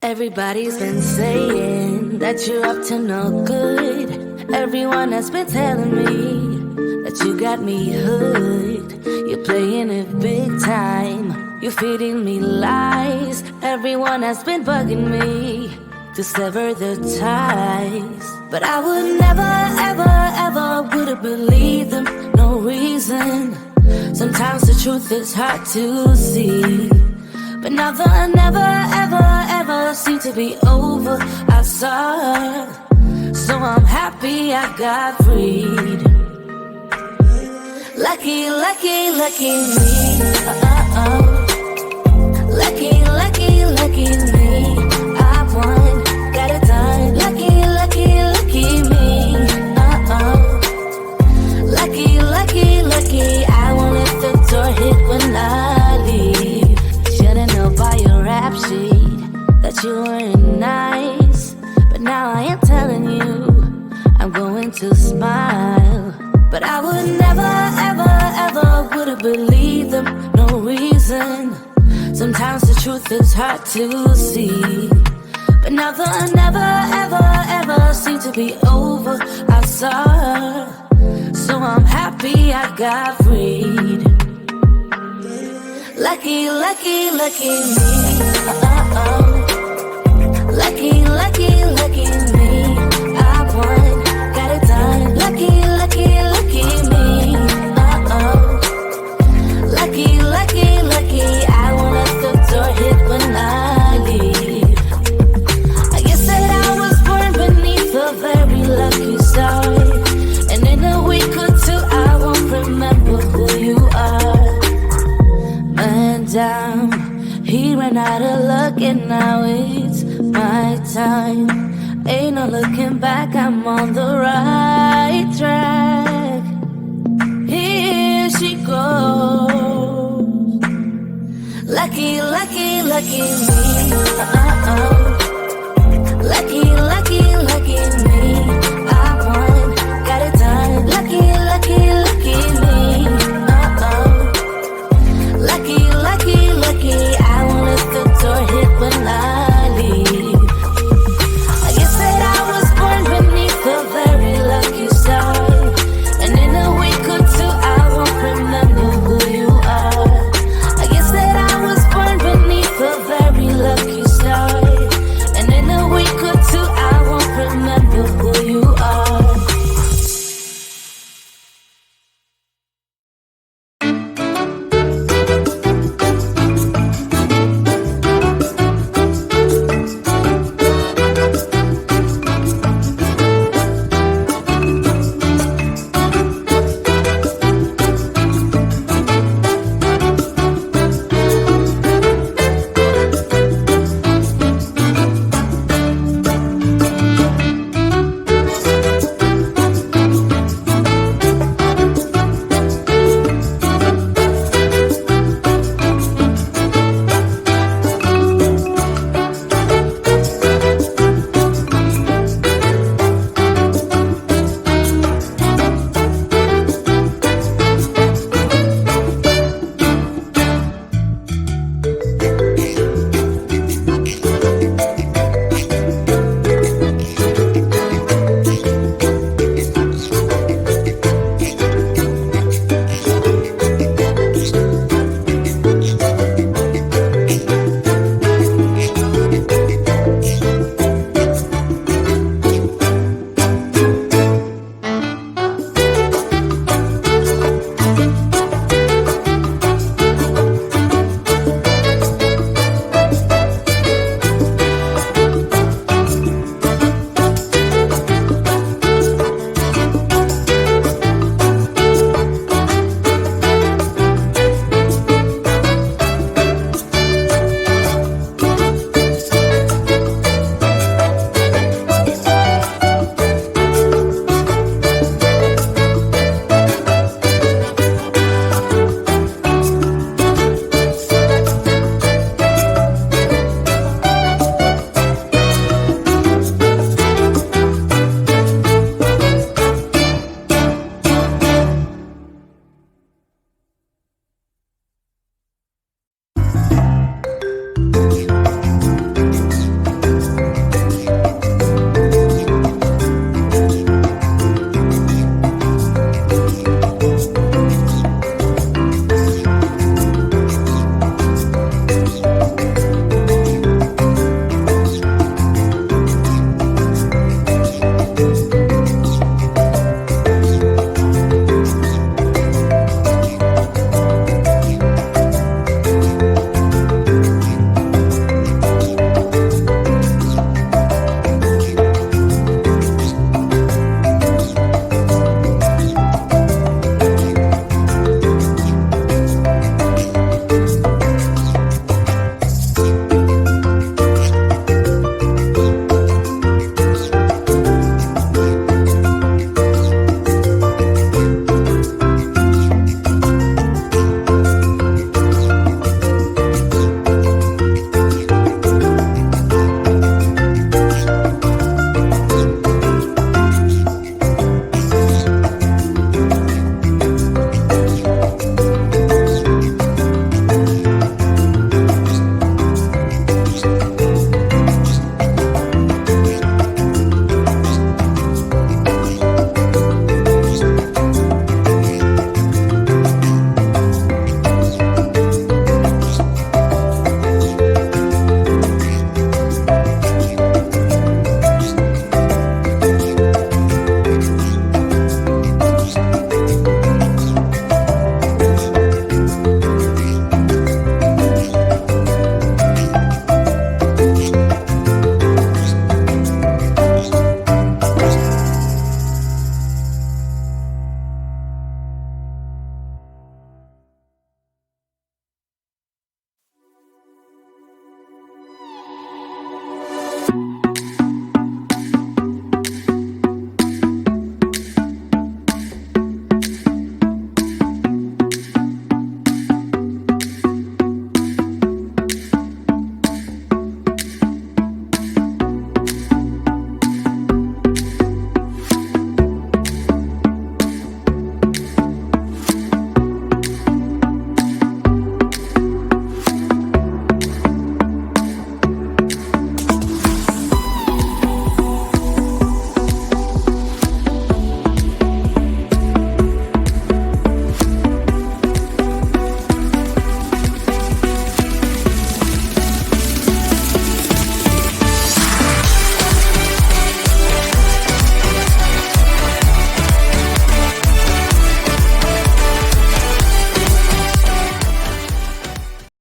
Everybody's been saying that you're up to no good. Everyone has been telling me that you got me hooked. You're playing it big time. You're feeding me lies. Everyone has been bugging me to sever the ties. But I would never, ever, ever would have believed them. No reason. Sometimes the truth is hard to see. But now the never, ever, ever seemed to be over. I saw her, so I'm happy I got freed. Lucky, lucky, lucky me. Lucky, lucky, lucky me. I won, got it done. Lucky, lucky, lucky me. Lucky, lucky, lucky. I won't let the door hit when I leave. Should've known by your rap sheet that you weren't nice. But now I am telling you, I'm going to smile. But I would never, ever, ever would have believed them. No reason. Sometimes the truth is hard to see. But now the never, ever, ever seemed to be over. I saw her, so I'm happy I got freed. Lucky, lucky, lucky me. Lucky, lucky, lucky me. I won, got it done. Lucky, lucky, lucky me. Lucky, lucky, lucky. I won't let the door hit when I leave. I guess that I was born beneath a very lucky star. And in a week or two I won't remember who you are. Man down, he ran out of luck and now it's my time. Ain't no looking back, I'm on the right track. Here she goes. Lucky, lucky, lucky me.